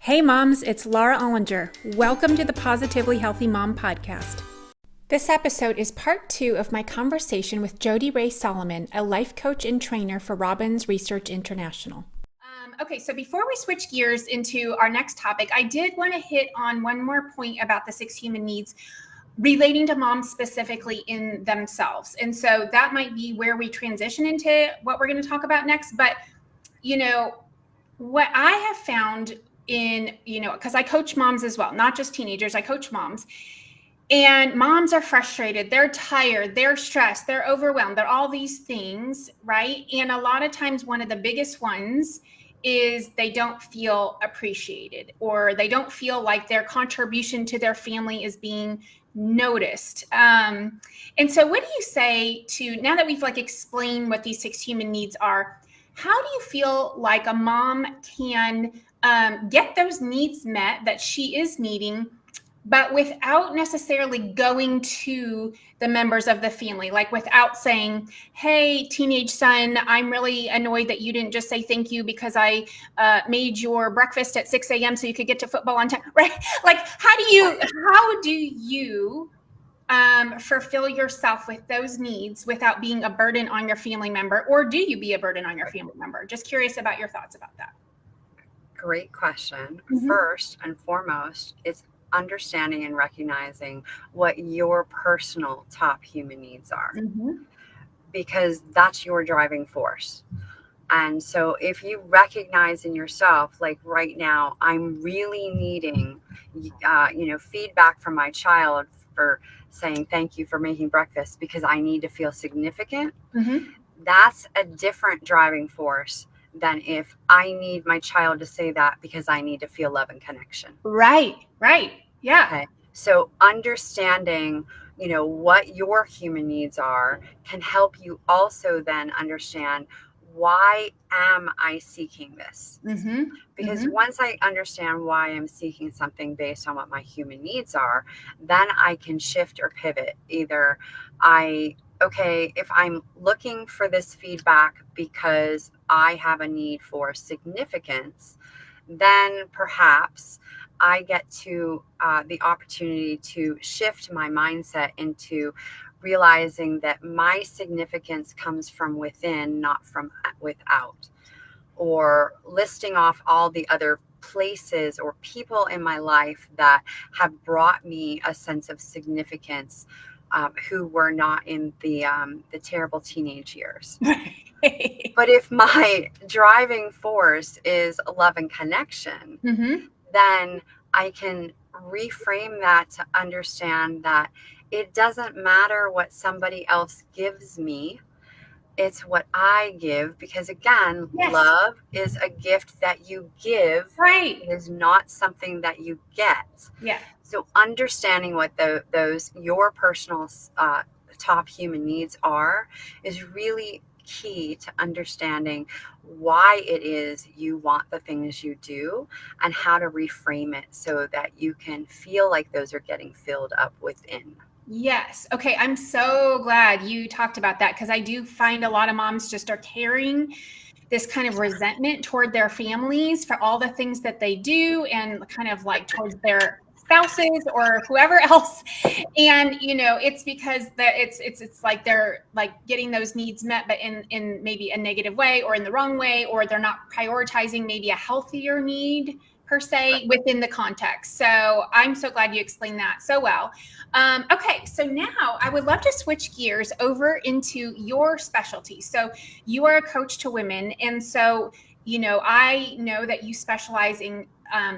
Hey moms, it's Laura Ollinger. Welcome to the Positively Healthy Mom podcast. This episode is part 2 of my conversation with Jodi Rae Solomon, a life coach and trainer for Robbins Research International. Okay, so before we switch gears into our next topic, I did want to hit on one more point about the 6 human needs relating to moms specifically in themselves. And so that might be where we transition into what we're going to talk about next. But, what I have found because I coach moms as well, not just teenagers, I coach moms. And moms are frustrated, they're tired, they're stressed, they're overwhelmed, they're all these things, right? And a lot of times one of the biggest ones is they don't feel appreciated, or they don't feel like their contribution to their family is being noticed. And so what do you say to, now that we've explained what these 6 human needs are, how do you feel like a mom can get those needs met that she is needing, but without necessarily going to the members of the family, like without saying, hey, teenage son, I'm really annoyed that you didn't just say thank you because I made your breakfast at 6 a.m. so you could get to football on time, right? Like, how do you fulfill yourself with those needs without being a burden on your family member? Or do you be a burden on your family member? Just curious about your thoughts about that. Great question. Mm-hmm. First and foremost, it's understanding and recognizing what your personal top human needs are, because that's your driving force. And so if you recognize in yourself, like right now, I'm really needing, feedback from my child for saying thank you for making breakfast because I need to feel significant. That's a different driving force than if I need my child to say that because I need to feel love and connection. Right. Yeah. Okay. So understanding, what your human needs are can help you also then understand, why am I seeking this? Because once I understand why I'm seeking something based on what my human needs are, then I can shift or pivot. Either if I'm looking for this feedback because I have a need for significance, then perhaps I get to the opportunity to shift my mindset into realizing that my significance comes from within, not from without, or listing off all the other places or people in my life that have brought me a sense of significance, who were not in the terrible teenage years. But if my driving force is love and connection, then I can reframe that to understand that it doesn't matter what somebody else gives me. It's what I give, because again, Yes. Love is a gift that you give. Right. It is not something that you get. Yeah. So understanding what those your personal top human needs are is really key to understanding why it is you want the things you do and how to reframe it so that you can feel like those are getting filled up within. Yes. Okay. I'm so glad you talked about that, because I do find a lot of moms just are carrying this kind of resentment toward their families for all the things that they do, and kind of like towards their spouses or whoever else. And it's because it's like they're like getting those needs met, but in maybe a negative way or in the wrong way, or they're not prioritizing maybe a healthier need per se within the context. So I'm so glad you explained that so well. Okay, so now I would love to switch gears over into your specialty. So you are a coach to women, and so I know that you specialize in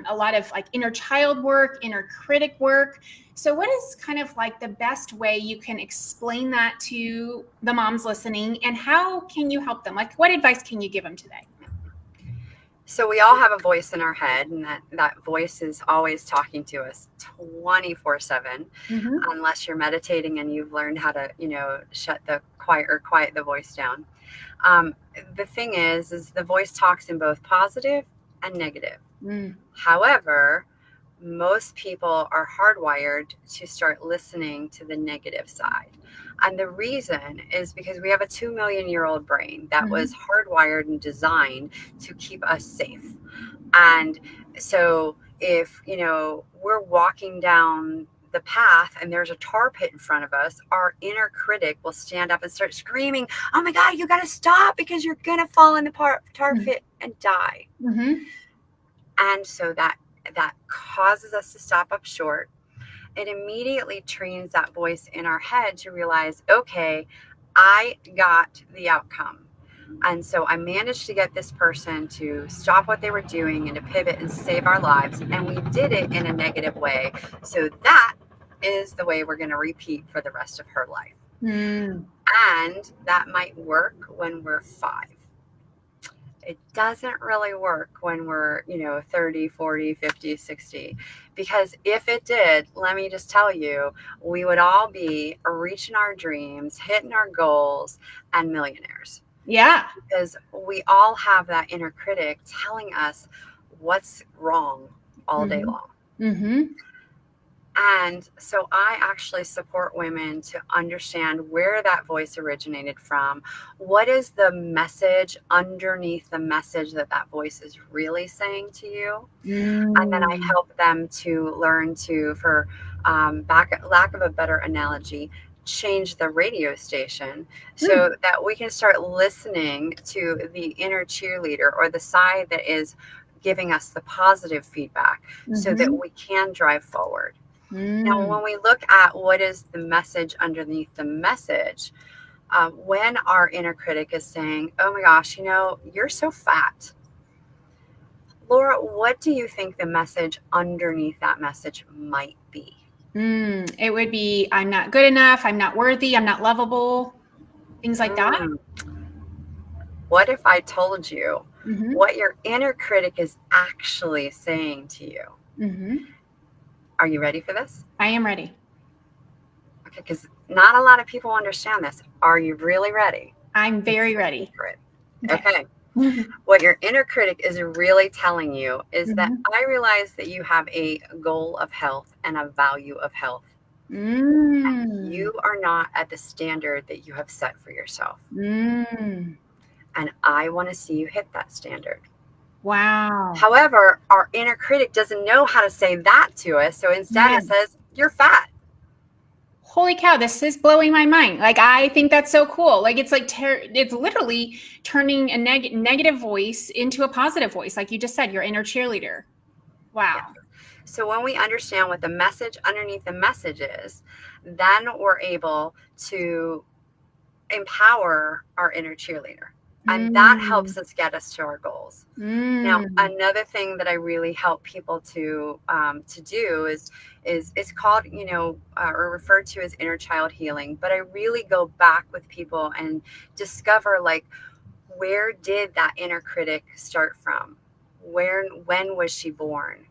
a lot of like inner child work, inner critic work. So what is kind of like the best way you can explain that to the moms listening, and how can you help them? Like, what advice can you give them today? So we all have a voice in our head, and that voice is always talking to us 24/7, unless you're meditating and you've learned how to, quiet the voice down. The thing is the voice talks in both positive and negative. However, most people are hardwired to start listening to the negative side. And the reason is because we have a 2 million-year-old brain that was hardwired and designed to keep us safe. And So if, we're walking down the path and there's a tar pit in front of us, our inner critic will stand up and start screaming, "Oh my God, you got to stop because you're going to fall in the tar pit and die." Mm-hmm. And so that causes us to stop up short. It immediately trains that voice in our head to realize, okay, I got the outcome. And so I managed to get this person to stop what they were doing and to pivot and save our lives. And we did it in a negative way. So that is the way we're going to repeat for the rest of her life. Mm. And that might work when we're 5. It doesn't really work when we're, 30, 40, 50, 60. Because if it did, let me just tell you, we would all be reaching our dreams, hitting our goals, and millionaires. Yeah. Because we all have that inner critic telling us what's wrong all day long. Mm-hmm. And so I actually support women to understand where that voice originated from. What is the message underneath the message that voice is really saying to you? And then I help them to learn to, for lack of a better analogy, change the radio station so that we can start listening to the inner cheerleader, or the side that is giving us the positive feedback, so that we can drive forward. Now, when we look at what is the message underneath the message, when our inner critic is saying, "Oh my gosh, you're so fat." Laura, what do you think the message underneath that message might be? It would be, I'm not good enough, I'm not worthy, I'm not lovable, things like that. What if I told you what your inner critic is actually saying to you? Are you ready for this? I am ready. Okay, because not a lot of people understand this. Are you really ready? I'm very ready. Okay. What your inner critic is really telling you is that I realize that you have a goal of health and a value of health. And you are not at the standard that you have set for yourself. And I want to see you hit that standard. Wow. However, our inner critic doesn't know how to say that to us. So instead it says, "You're fat." Holy cow, this is blowing my mind. Like, I think that's so cool. Like, it's like, it's literally turning a negative voice into a positive voice. Like you just said, your inner cheerleader. Wow. Yeah. So when we understand what the message underneath the message is, then we're able to empower our inner cheerleader. And that helps us get us to our goals. Now, another thing that I really help people to do is it's called, or referred to as inner child healing. But I really go back with people and discover, like, where did that inner critic start from? When was she born?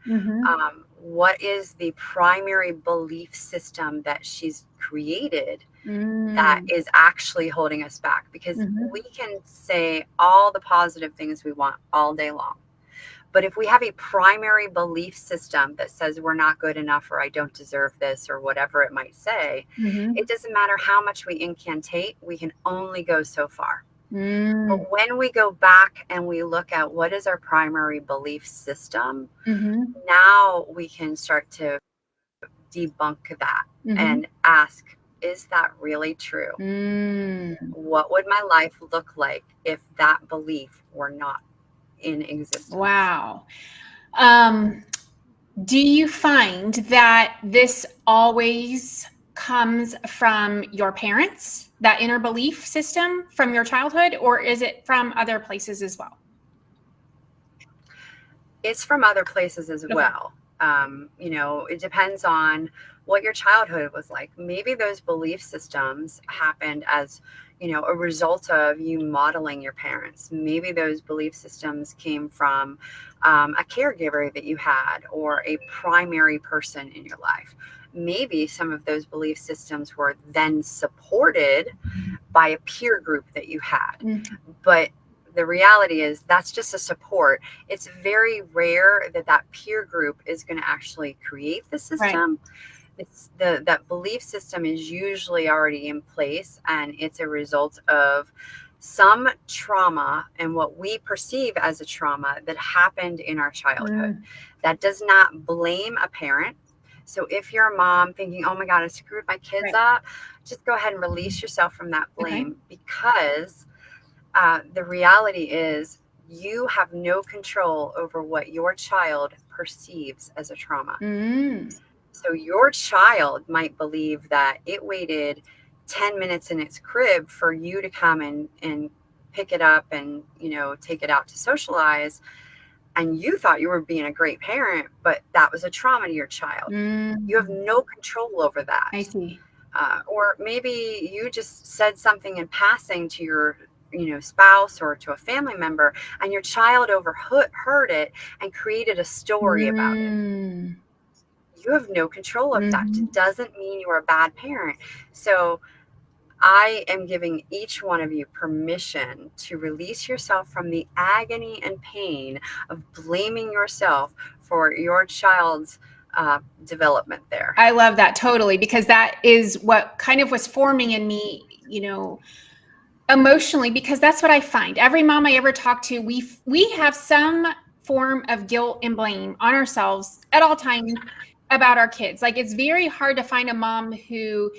What is the primary belief system that she's created that is actually holding us back? Because we can say all the positive things we want all day long. But if we have a primary belief system that says we're not good enough, or I don't deserve this, or whatever it might say, it doesn't matter how much we incantate, we can only go so far. But when we go back and we look at what is our primary belief system, now we can start to debunk that and ask, is that really true? What would my life look like if that belief were not in existence? Wow. Do you find that this always comes from your parents, that inner belief system from your childhood, or is it from other places as well? It's from other places as well. It depends on what your childhood was like. Maybe those belief systems happened as, a result of you modeling your parents. Maybe those belief systems came from a caregiver that you had, or a primary person in your life. Maybe some of those belief systems were then supported by a peer group that you had. But the reality is that's just a support. It's very rare that peer group is going to actually create the system. It's that belief system is usually already in place, and it's a result of some trauma and what we perceive as a trauma that happened in our childhood. That does not blame a parent. So if you're a mom thinking, oh my God, I screwed my kids up, just go ahead and release yourself from that blame, because the reality is you have no control over what your child perceives as a trauma. So your child might believe that it waited 10 minutes in its crib for you to come and pick it up and, take it out to socialize. And you thought you were being a great parent, but that was a trauma to your child. You have no control over that. I see. Or maybe you just said something in passing to your spouse or to a family member, and your child overheard it and created a story about it. You have no control of that. It doesn't mean you're a bad parent. So I am giving each one of you permission to release yourself from the agony and pain of blaming yourself for your child's development there. I love that totally, because that is what kind of was forming in me, emotionally, because that's what I find. Every mom I ever talk to, we have some form of guilt and blame on ourselves at all times about our kids. Like, it's very hard to find a mom who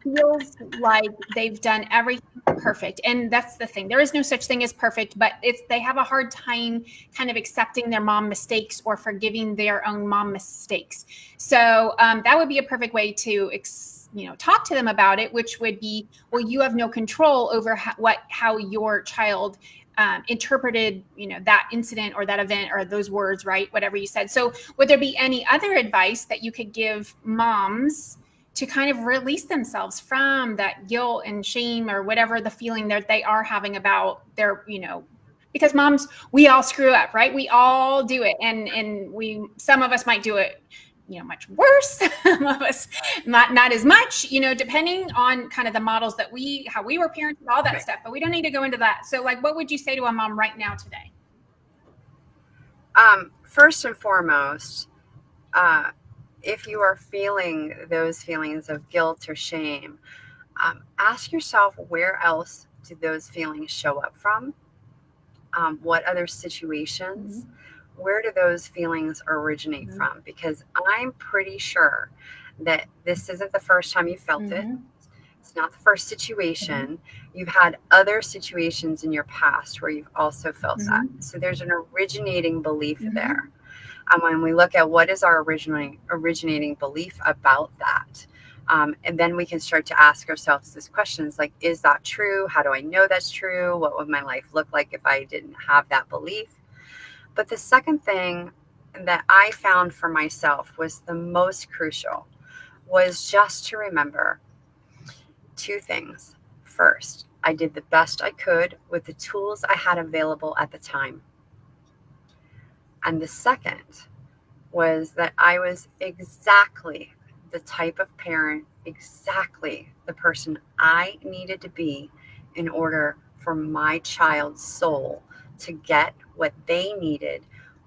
feels like they've done everything perfect. And that's the thing. There is no such thing as perfect, but they have a hard time kind of accepting their mom mistakes or forgiving their own mom mistakes. So that would be a perfect way to talk to them about it, which would be, well, you have no control over how your child interpreted, that incident or that event or those words, right? Whatever you said. So would there be any other advice that you could give moms to kind of release themselves from that guilt and shame or whatever the feeling that they are having about their, because moms, we all screw up, right? We all do it. And some of us might do it, much worse. Some of us not as much, depending on kind of the models that how we were parented, all that stuff, but we don't need to go into that. So like, what would you say to a mom right now today? First and foremost, if you are feeling those feelings of guilt or shame, ask yourself, where else do those feelings show up from? What other situations? Where do those feelings originate from? Because I'm pretty sure that this isn't the first time you felt it. It's not the first situation. You've had other situations in your past where you've also felt that. So there's an originating belief there. And when we look at what is our originating belief about that, and then we can start to ask ourselves these questions like, is that true? How do I know that's true? What would my life look like if I didn't have that belief? But the second thing that I found for myself was the most crucial, was just to remember two things. First, I did the best I could with the tools I had available at the time. And the second was that I was exactly the type of parent, exactly the person I needed to be in order for my child's soul to get what they needed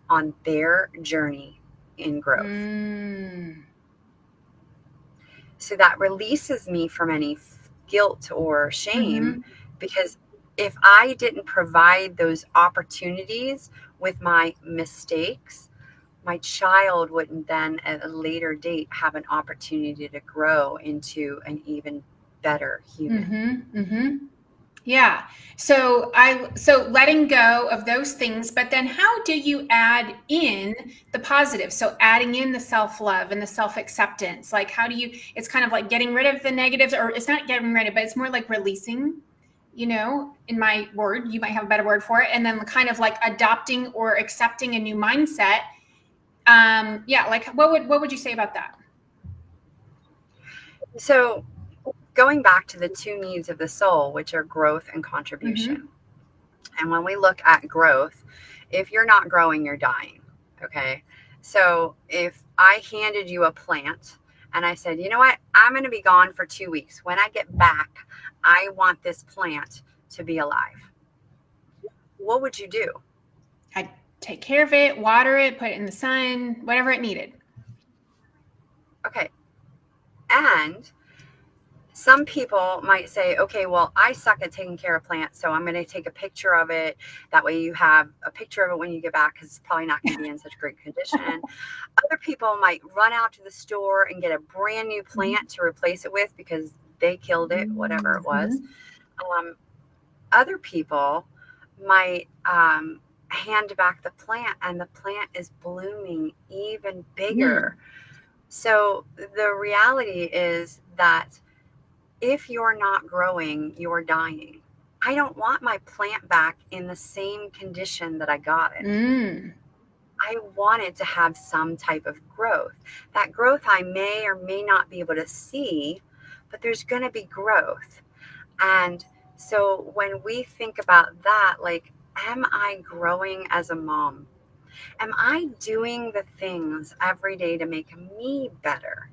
on their journey in growth. So that releases me from any guilt or shame, because if I didn't provide those opportunities with my mistakes, my child wouldn't then at a later date have an opportunity to grow into an even better human. Yeah. So letting go of those things, but then how do you add in the positive? So adding in the self-love and the self-acceptance, like it's kind of like getting rid of the negatives, or it's not getting rid of, but it's more like releasing, in my word, you might have a better word for it. And then kind of like adopting or accepting a new mindset. Like what would you say about that? So going back to the two needs of the soul, which are growth and contribution. And when we look at growth, if you're not growing, you're dying. Okay. So if I handed you a plant and I said, you know what, I'm going to be gone for 2 weeks. When I get back, I want this plant to be alive. What would you do? I'd take care of it, water it, put it in the sun, whatever it needed. Okay. And Some people might say, okay, well, I suck at taking care of plants, so I'm going to take a picture of it. That way you have a picture of it when you get back, because it's probably not going to be in such great condition. Other people might run out to the store and get a brand new plant to replace it with because they killed it, whatever it was. Other people might hand back the plant, and the plant is blooming even bigger. So the reality is that if you're not growing, you're dying. I don't want my plant back in the same condition that I got it. I want it to have some type of growth. That growth I may or may not be able to see, but there's going to be growth. And so when we think about that, like, am I growing as a mom? Am I doing the things every day to make me better?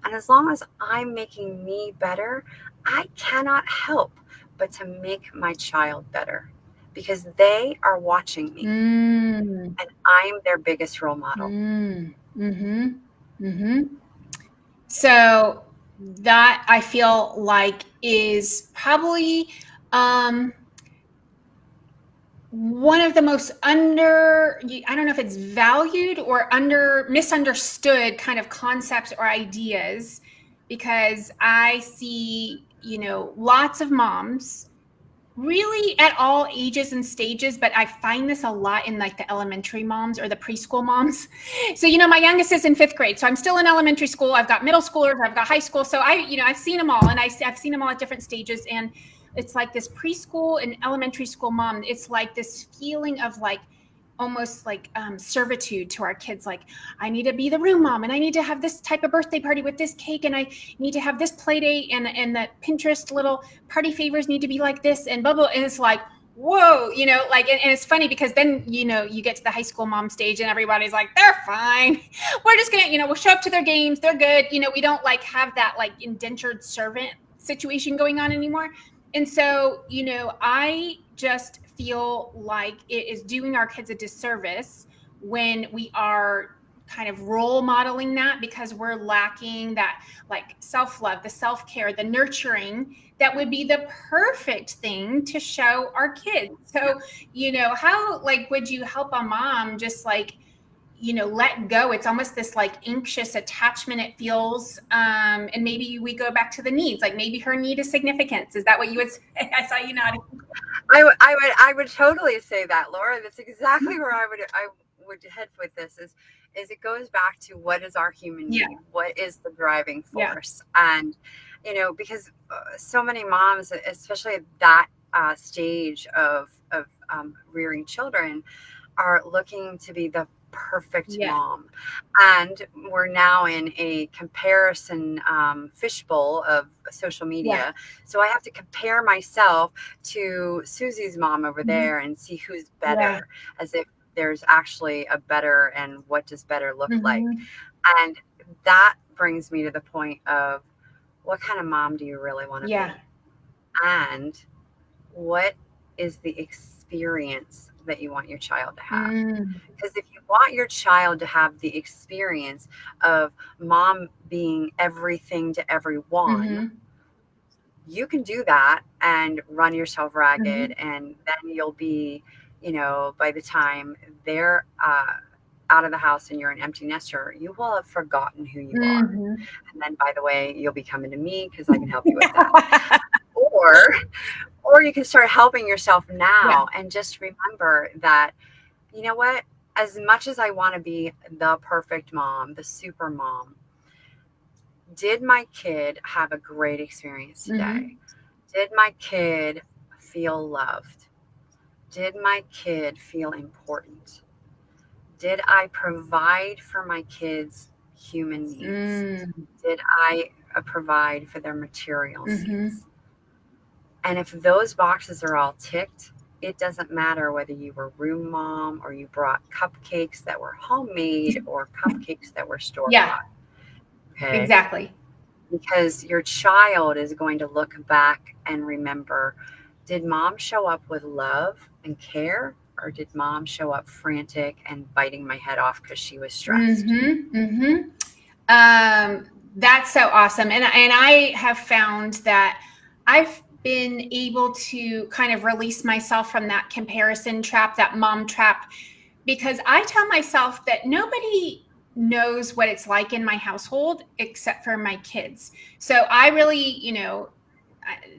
And as long as I'm making me better, I cannot help but to make my child better, because they are watching me and I'm their biggest role model. So that, I feel like, is probably one of the most I don't know if it's valued or misunderstood kind of concepts or ideas, because I see, lots of moms really at all ages and stages, but I find this a lot in like the elementary moms or the preschool moms. So, my youngest is in 5th grade, so I'm still in elementary school. I've got middle schoolers, I've got high school. So I've seen them all, and I've seen them all at different stages. And it's like this preschool and elementary school mom. It's like this feeling of like, almost like servitude to our kids. Like, I need to be the room mom, and I need to have this type of birthday party with this cake, and I need to have this play date, and the Pinterest little party favors need to be like this, and blah, blah. And it's like, whoa, like, and it's funny because then, you get to the high school mom stage and everybody's like, they're fine. We're just going to, we'll show up to their games. They're good. We don't like have that like indentured servant situation going on anymore. And so, I just feel like it is doing our kids a disservice when we are kind of role modeling that, because we're lacking that like self-love, the self-care, the nurturing that would be the perfect thing to show our kids. So, how like would you help a mom just like, let go? It's almost this like anxious attachment, it feels. And maybe we go back to the needs, like maybe her need is significance. Is that what you would say? I saw you nodding. I would totally say that, Laura. That's exactly where I would head with this is it goes back to what is our human need? What is the driving force? And, because so many moms, especially at that stage of rearing children, are looking to be the perfect mom. And we're now in a comparison fishbowl of social media. So I have to compare myself to Susie's mom over there and see who's better, as if there's actually a better, and what does better look like? And that brings me to the point of, what kind of mom do you really want to be? And what is the experience that you want your child to have? Because if you want your child to have the experience of mom being everything to everyone, you can do that and run yourself ragged. And then you'll be, by the time they're out of the house and you're an empty nester, you will have forgotten who you are. And then, by the way, you'll be coming to me because I can help you with that. Or you can start helping yourself now and just remember that, you know what, as much as I want to be the perfect mom, the super mom, did my kid have a great experience today? Did my kid feel loved? Did my kid feel important? Did I provide for my kids' human needs? Did I provide for their material needs? And if those boxes are all ticked, it doesn't matter whether you were room mom or you brought cupcakes that were homemade or cupcakes that were store-bought. Okay? Exactly. Because your child is going to look back and remember, did mom show up with love and care, or did mom show up frantic and biting my head off because she was stressed? That's so awesome. And I have found that I've been able to kind of release myself from that comparison trap, that mom trap, because I tell myself that nobody knows what it's like in my household except for my kids. So I really,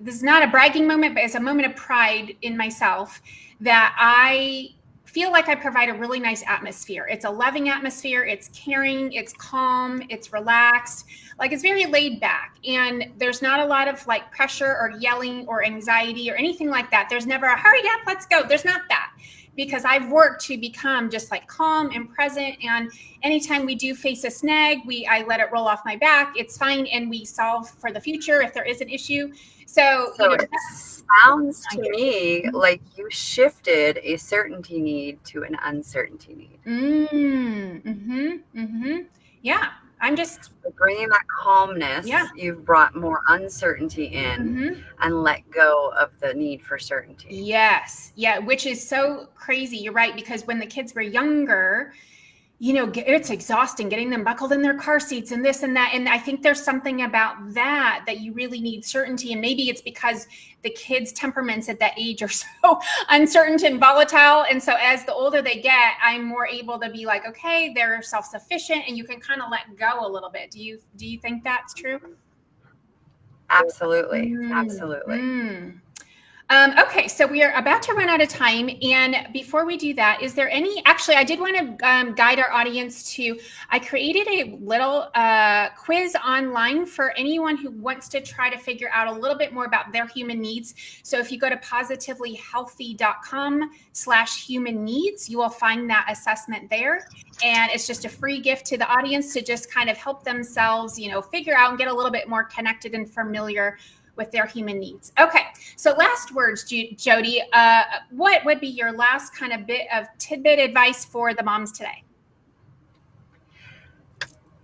this is not a bragging moment, but it's a moment of pride in myself that I feel like I provide a really nice atmosphere. It's a loving atmosphere. It's caring. It's calm. It's relaxed. Like, it's very laid back. And there's not a lot of like pressure or yelling or anxiety or anything like that. There's never a hurry up, let's go. There's not that, because I've worked to become just like calm and present. And anytime we do face a snag, I let it roll off my back. It's fine. And we solve for the future if there is an issue. So it sounds to me like you shifted a certainty need to an uncertainty need. Yeah. I'm just bringing that calmness. Yeah. You've brought more uncertainty in and let go of the need for certainty. Yes. Yeah. Which is so crazy. You're right. Because when the kids were younger, it's exhausting getting them buckled in their car seats and this and that. And I think there's something about that you really need certainty. And maybe it's because the kids' temperaments at that age are so uncertain and volatile. And so as the older they get, I'm more able to be like, okay, they're self-sufficient and you can kind of let go a little bit. Do you think that's true? Absolutely. Absolutely. Okay, so we are about to run out of time. And before we do that, is there actually, I did want to guide our audience I created a little quiz online for anyone who wants to try to figure out a little bit more about their human needs. So if you go to positivelyhealthy.com/human needs, you will find that assessment there. And it's just a free gift to the audience to just kind of help themselves, figure out and get a little bit more connected and familiar with their human needs. Okay, so last words, Jodi. What would be your last kind of bit of tidbit advice for the moms today?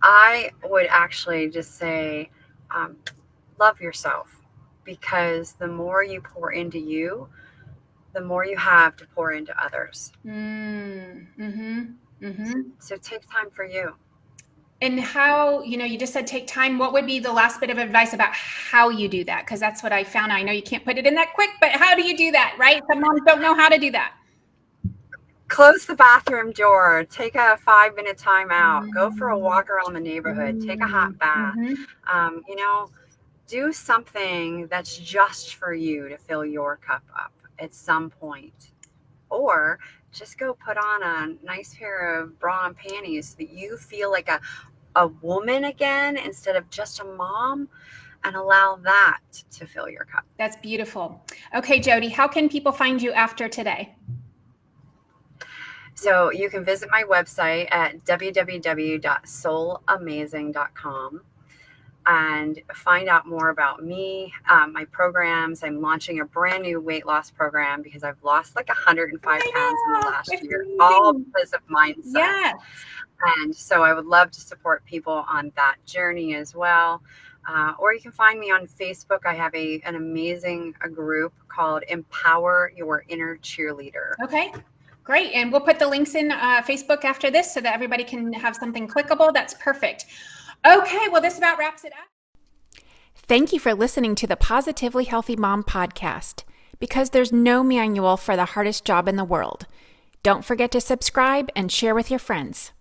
I would actually just say, love yourself, because the more you pour into you, the more you have to pour into others. So take time for you. And how, you just said take time. What would be the last bit of advice about how you do that? Because that's what I found. I know you can't put it in that quick, but how do you do that, right? Some moms don't know how to do that. Close the bathroom door. Take a 5-minute time out. Go for a walk around the neighborhood. Take a hot bath. Do something that's just for you to fill your cup up at some point. Or just go put on a nice pair of bra and panties so that you feel like a woman again instead of just a mom, and allow that to fill your cup. That's beautiful. Okay, Jodi, how can people find you after today? So you can visit my website at www.soulamazing.com and find out more about me, my programs. I'm launching a brand new weight loss program because I've lost like 105 pounds in the last year, all because of mindset. Yeah. And so I would love to support people on that journey as well. Or you can find me on Facebook. I have an amazing group called Empower Your Inner Cheerleader. Okay. Great. And we'll put the links in Facebook after this so that everybody can have something clickable. That's perfect. Okay, well, this about wraps it up. Thank you for listening to the Positively Healthy Mom podcast, because there's no manual for the hardest job in the world. Don't forget to subscribe and share with your friends.